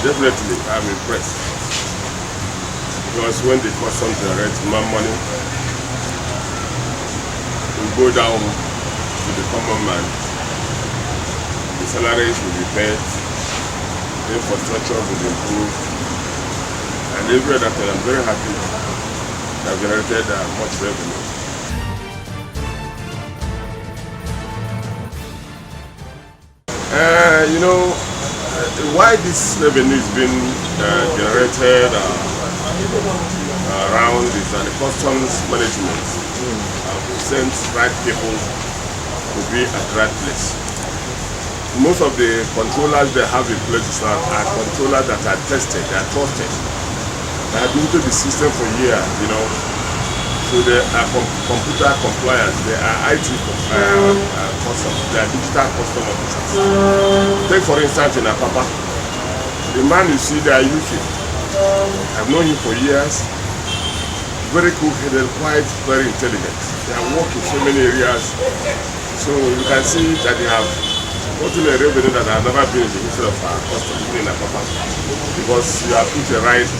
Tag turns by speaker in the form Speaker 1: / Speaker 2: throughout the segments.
Speaker 1: Definitely, I'm impressed. Because when the customs generate more money, we go down to the common man. The salaries will be paid, the infrastructure will improve, and every other thing. I'm very happy that I've generated much revenue. Why this revenue is being generated around is that the customs management sends right people to be at the right place. Most of the controllers they have in place now are controllers that are tested, they are trusted. They have been to the system for years, So they are computer compliant, they are IT custom, they are digital custom officers. Take for instance in Apapa, the man you see there, UK, I've known him for years, very cool-headed, quite very intelligent. They have worked in so many areas, so you can see that they have gotten a revenue that have never been in the history of our custom in Apapa, because you have put a right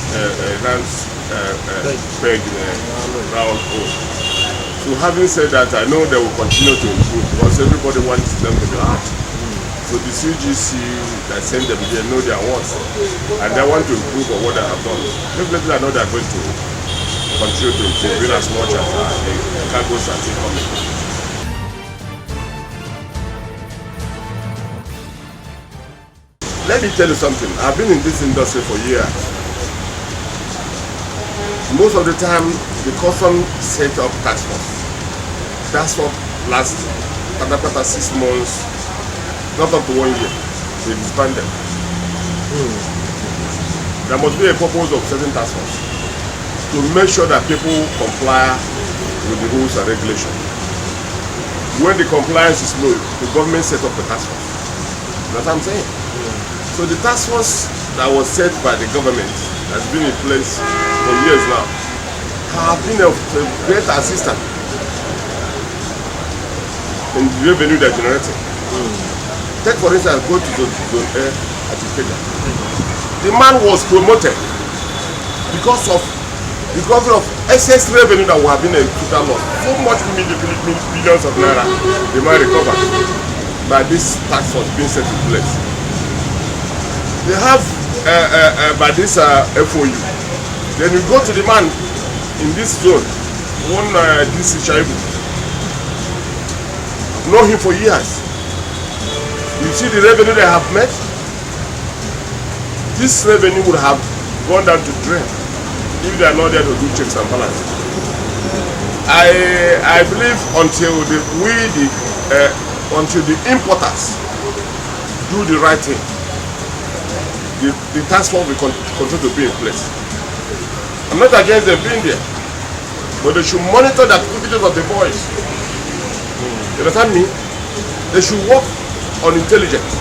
Speaker 1: peg in a round hole. So having said that, I know they will continue to improve because everybody wants them to be hard. So the CGC that send them there know their worth and they want to improve on what they have done. Definitely I know they are going to continue to improve as much as the cargoes are still coming. Let me tell you something. I've been in this industry for years. Most of the time, the custom set up task force. Task force lasts 6 months, not up to 1 year. They disband them. There must be a purpose of certain task force to make sure that people comply with the rules and regulations. When the compliance is low, the government set up the task force. That's what I'm saying. So the task force that was set by the government has been in place for years now, have been a great assistant in the revenue they're generating. Take for instance, go to Zone A at Ikeja. The man was promoted because of excess revenue that would have been a total loss. So much billions of naira the man recovered by this tax force being set in place. They have by this FOU. Then you go to the man in this zone, this Shaibu. Know him for years. You see the revenue they have made? This revenue would have gone down to drain if they are not there to do checks and balances. I believe until the importers do the right thing, the task force will continue to be in place. I'm not against them being there, but they should monitor the activities of the boys. You understand me? They should work on intelligence,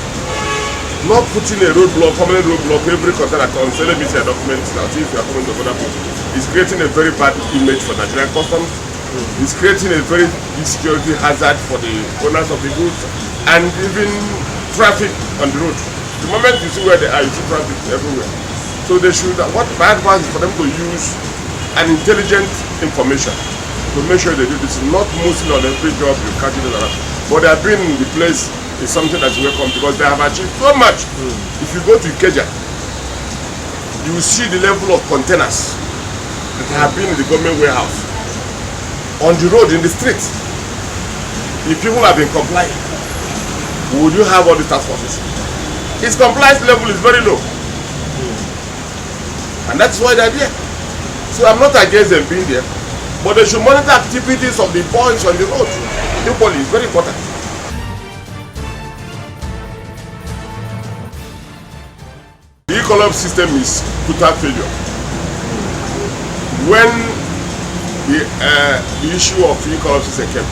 Speaker 1: not putting a roadblock, permanent roadblock every container on selling me a document that if you are coming to other people. It's creating a very bad image for Nigerian customs. It's creating a very big security hazard for the owners of the goods and even traffic on the road. The moment you see where they are, you see traffic everywhere. So they should, what my advice is for them to use an intelligent information to make sure they do this. Not mostly on every job you catch it around. But they have been in the place is something that's welcome because they have achieved so much. If you go to Ikeja, you will see the level of containers that have been in the government warehouse. On the road, in the street, if people have been complying, would you have all the task forces? Its compliance level is very low. And that's why they're there. So I'm not against them being there, but they should monitor activities of the boys on the road. Equally, it's very important. The e-column system is total failure. When the issue of e-column system came,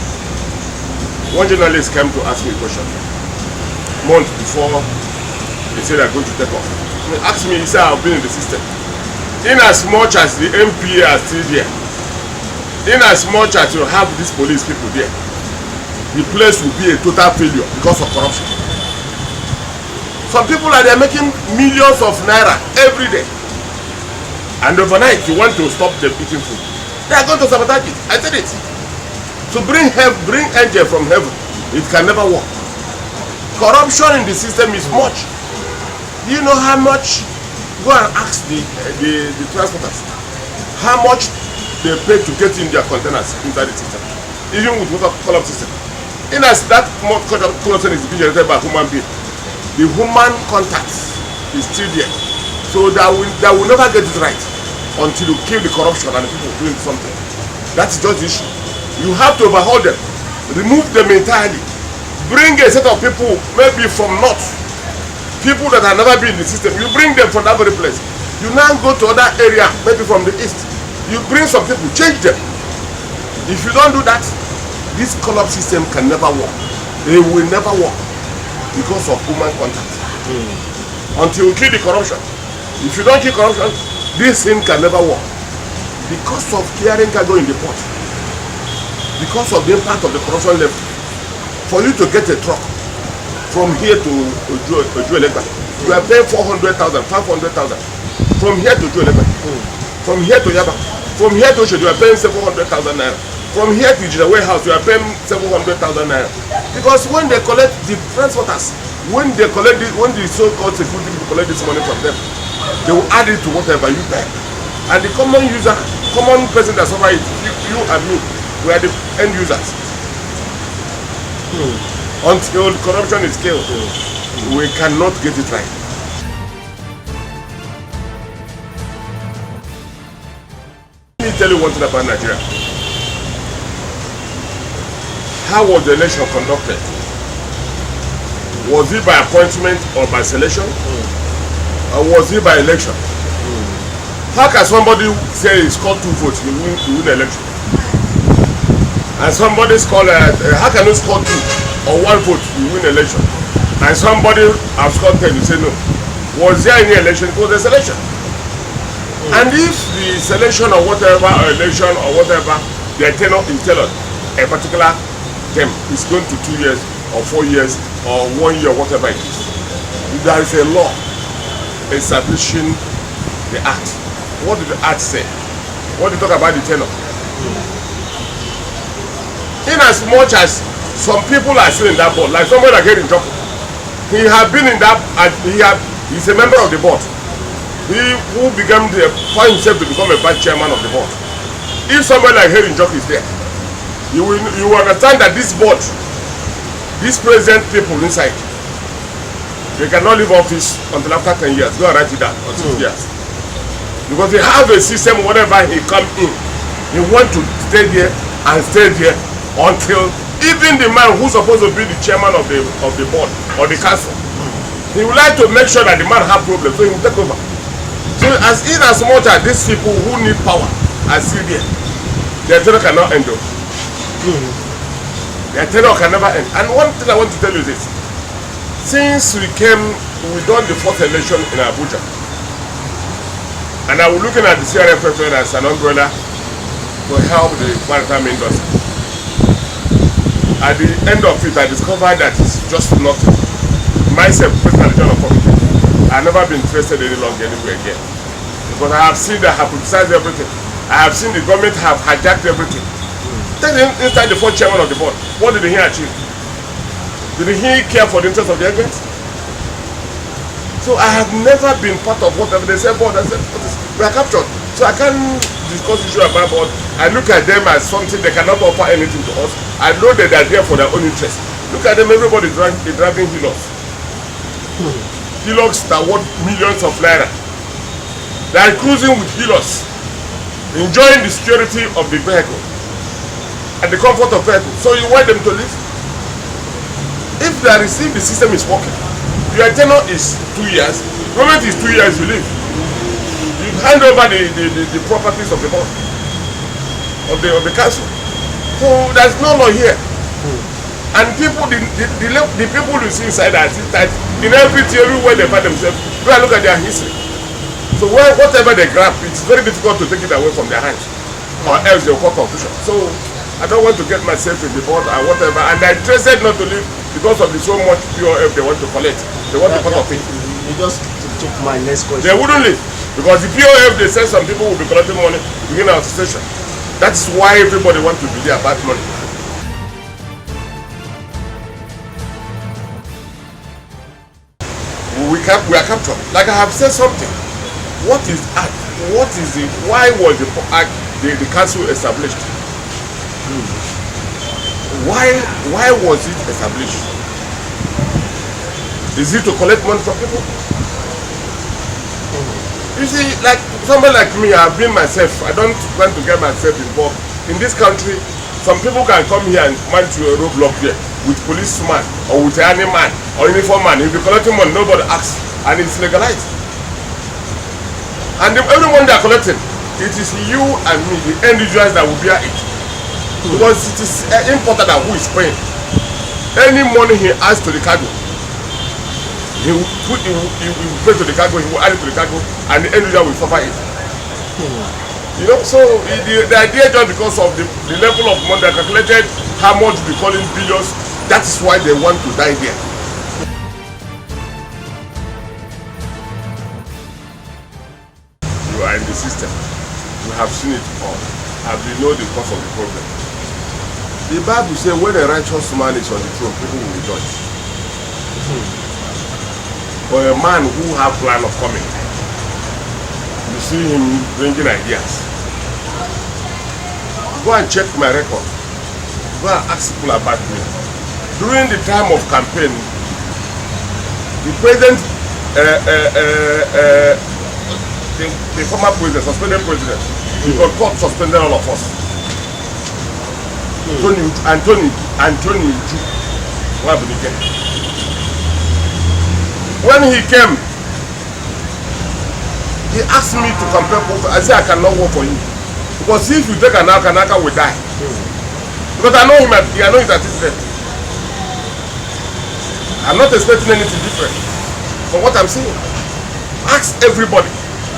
Speaker 1: one journalist came to ask me a question months before they said they're going to take off. He asked me, he said, I've been in the system. In as much as the MPA are still there, in as much as you have these police people there, the place will be a total failure because of corruption. Some people are there making millions of naira every day. And overnight, you want to stop them eating food. They are going to sabotage it. I said it. To bring angel from heaven, it can never work. Corruption in the system is much. Do you know how much? Go and ask the transporters how much they pay to get in their containers inside the system, even with water column system. In as that corruption is being generated by human being, the human contact is still there. So that will never get it right until you kill the corruption and the people doing something. That's just the issue. You have to overhaul them, remove them entirely, bring a set of people maybe from north, people that have never been in the system. You bring them from that very place. You now go to other area, maybe from the east. You bring some people, change them. If you don't do that, this collapse system can never work. It will never work because of human contact. Until you kill the corruption. If you don't kill corruption, this thing can never work. Because of clearing cargo in the port, because of the impact of the corruption level, for you to get a truck from here to Ojuelegba, you are paying 400,000, 500,000. From here to Ojuelegba, from here to Yaba, from here to Osho, you are paying 700,000 naira. From here to the warehouse, you are paying 700,000 naira. Because when they collect the transporters, when the so-called security people collect this money from them, they will add it to whatever you pay. And the common user, common person that suffer it, you and me, we are the end users. Until corruption is killed, we cannot get it right. Let me tell you one thing about Nigeria. How was the election conducted? Was it by appointment or by selection? Or was it by election? How can somebody say he scored 2 votes, you win the election? And somebody scored, how can you score 2 or 1 vote, you win the election? And somebody has scored 10, you say no. Was there any election? It was a selection. And if the selection or whatever, or election or whatever, the tenor is tailored, a particular term is going to 2 years or 4 years or 1 year, whatever it is. There is a law establishing the act. What did the act say? What did it talk about the tenor? In as much as some people are still in that board, like somebody that get in trouble, he have been in that, he's a member of the board. He who began to find himself to become a vice chairman of the board. If somebody like Henry Njoku is there, you will understand that this board, these present people inside, they cannot leave office until after 10 years. Go and write it down, or 6 years. Because they have a system, whenever he come in, he want to stay there and stay there until even the man who's supposed to be the chairman of the board or the council, he would like to make sure that the man have problems, so he will take over. So as much as these people who need power are still there, their tenure cannot end. Their tenure can never end. And one thing I want to tell you is this: since we done the first election in Abuja, and I was looking at the CRFFN as an umbrella to help the maritime industry. At the end of it, I discovered that it's just nothing. Myself, President John of Committee, I've never been interested any longer anywhere again. Because I have seen that I have criticized everything. I have seen the government have hijacked everything. Take him inside the first chairman of the board. What did he achieve? Did he care for the interest of the government? So I have never been part of whatever they say board. I said, we are captured. So I can't discuss issue about board. I look at them as something they cannot offer anything to us. I know that they are there for their own interest. Look at them, everybody driving Hilux. Hilux that worth millions of naira. They are cruising with Hilux, enjoying the security of the vehicle and the comfort of vehicle. So you want them to live? If they receive, the system is working. Your tenure is 2 years. Government is 2 years, you leave. You hand over the properties of the board, of the council. So there's no law here. And people, the people you see inside that in everywhere they find themselves, go and look at their history. So whatever they grab, it's very difficult to take it away from their hands, or else they'll cause confusion. So I don't want to get myself in the board or whatever, and I'm interested not to leave because of the so much POF they want to collect. They want to cut off it.
Speaker 2: You just took my next question.
Speaker 1: They wouldn't leave. Because the POF, they said some people will be collecting money within our station. That's why everybody wants to be there about money. We are captured. Like I have said something. What is act? What is it? Why was the act, the council established? Why was it established? Is it to collect money from people? You see, like somebody like me, I've been myself. I don't want to get myself involved. In this country, some people can come here and mount to a roadblock there with policeman or with any man or uniform man. If you're collecting money, nobody asks, and it's legalized. And everyone they are collecting, it is you and me, the individuals that will bear it. Because it is important that who is paying. Any money he adds to the cargo, he will pay to the cargo, he will add it to the cargo, and the individual will suffer it. You know, so the idea just because of the level of money they calculated, how much they call in billions, that is why they want to die there. You are in the system. You have seen it all. And you know the cause of the problem. The Bible says when a righteous man is on the throne, people will rejoice. For a man who have plan of coming, you see him bringing ideas. Go and check my record. Go and ask people about me. During the time of campaign, the president, the former president, suspended president, he got caught, suspended all of us. Anthony Ju. When he came, he asked me to compare both. I said I cannot work for you. Because if you take Anaka will die. Because I know him, I know he's at his death. I'm not expecting anything different from what I'm saying. Ask everybody.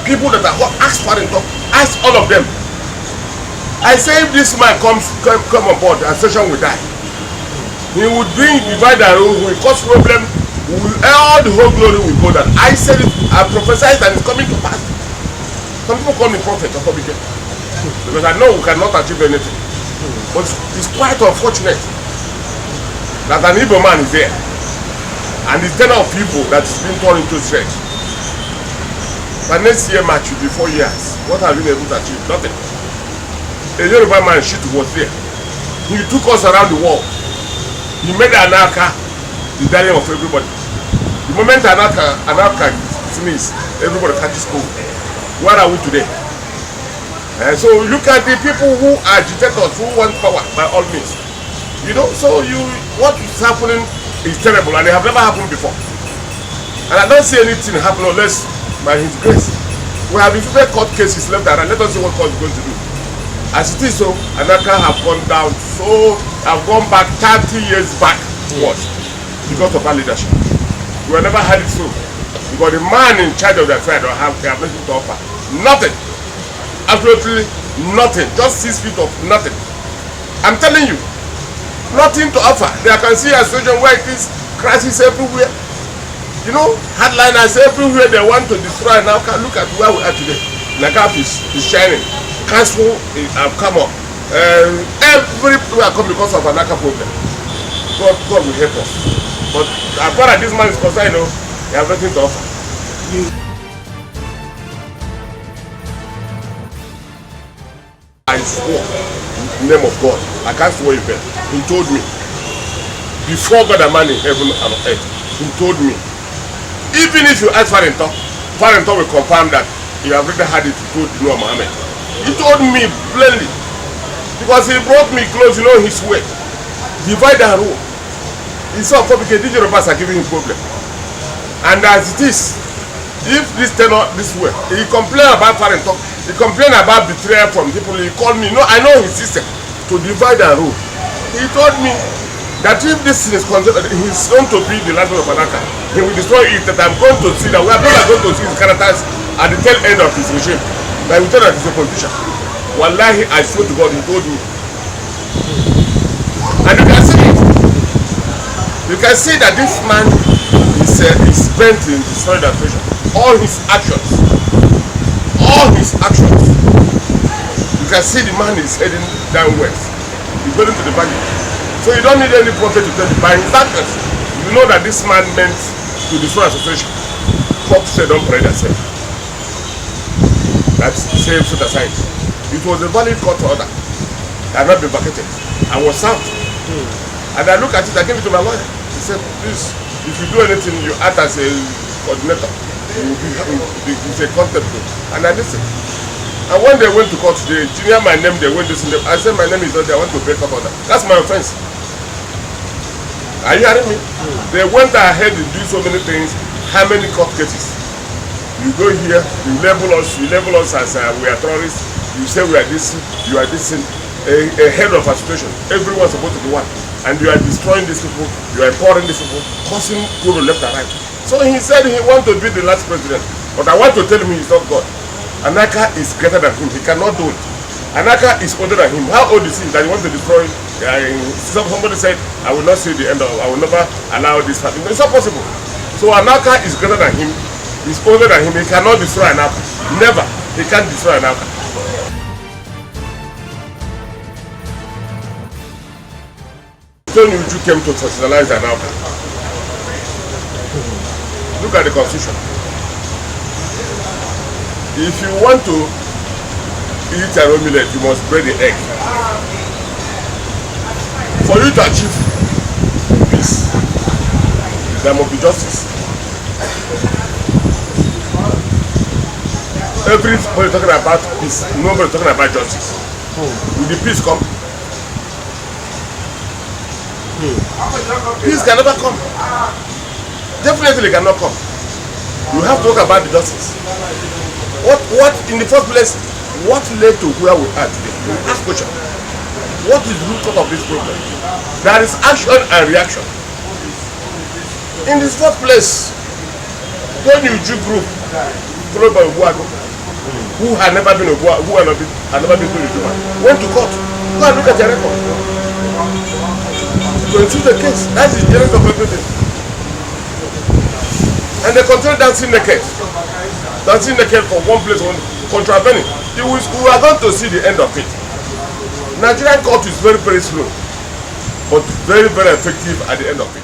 Speaker 1: People that are ask Farinto, ask all of them. I say if this man come on board, our station will die. He would divide and rule, will cause problem, all the whole glory will go down. I said it, I prophesied and it's coming to pass. Some people call me prophet or publican. Because I know we cannot achieve anything. But it's quite unfortunate that an evil man is there. And the tenor of people that is being torn into thread. But next year match will be 4 years. What have you been able to achieve? Nothing. A Yoruba man shit was there. He took us around the world. He made Anaka the darling of everybody. The moment Anaka sneeze, everybody catches cold. Where are we today? So look at the people who are agitators, who want power by all means. You know, so what is happening is terrible and it have never happened before. And I don't see anything happen unless by his grace. We have infected court cases left and right. Let us see what court is going to do. As it is so, Anaka have gone down, so have gone back 30 years back what? Because of our leadership. We have never had it so. Because the man in charge of the affair they have nothing to offer. Nothing. Absolutely nothing. Just 6 feet of nothing. I'm telling you, nothing to offer. They can see a situation where it is crisis everywhere. You know, hardliners everywhere they want to destroy. Now look at where we are today. Nakaf is shining. Council have come up. Everywhere come because of Anaka problem. God will help us. But as far as this man is concerned, you know, they have nothing to offer. I swore in the name of God. I can't swear you better. He told me, before God and man in heaven and earth, he told me, even if you ask Farinto will confirm that you have already had it told Noah Mohammed. He told me plainly, because he brought me close, you know, his way. Divide and rule. He saw public DJ Robas are giving him problem. And as it is, if this turn out this way, he complained about Farinto, he complained about betrayal from people, he called me, no, I know his system, to divide and rule. He told me that if this is considered, he's going to be the land of Anaka, he will destroy it, that I'm going to see that we are not going to see his characters at the tail end of his regime. That we tell that he's a politician. Wallahi, I swear to God, he told me. And you can see it. You can see that this man He's bent in destroying the administration. All his actions, you can see the man is heading down west. He's going to the valley. So you don't need any prophet to tell you. By his actions, you know that this man meant to destroy association. Pope said, don't pray that same. That's the same set aside. It was a valid court order. It had not been vacated. I was served. And I look at it, I gave it to my lawyer. He said, please, if you do anything, you act as a coordinator. You will be it's a contempt. And I listened. And when they went to court, they junior my name, they went to see them. I said, my name is not there, I want to break court order. That's my offense. Are you hearing me? They went ahead and do so many things. How many court cases? You go here, you label us as we are terrorists. You say we are this, you are this, a head of a situation. Everyone's supposed to be one. And you are destroying these people, you are empowering these people, causing people left and right. So he said he wants to be the last president. But I want to tell him he's not God. Anaka is greater than him. He cannot do it. Anaka is older than him. How old is he that he wants to destroy? Somebody said, I will not see the end of, I will never allow this happen. It's not possible. So Anaka is greater than him. He's older than him. He cannot destroy Anaka. Never. He can't destroy Anaka. Tony Uju came to socialize Anaka. Look at the constitution. If you want to eat an omelette, you must break the egg. For you to achieve peace, there must be justice. Everybody talking about peace, nobody talking about justice. Will the peace come? Peace can never come. Definitely cannot come. You have to talk about the justice. What in the first place, what led to where we are today? You ask question. What is the root cause of this problem? There is action and reaction. In this first place, Tony Uju group, followed by Uguago, who had never been Uguago, who had never been Tony Uju, went to court. Go and look at their record. To ensure the case, that's the genesis of everything. And they continue dancing naked for one place, contravening. We are going to see the end of it. Nigerian court is very, very slow, but very, very effective at the end of it.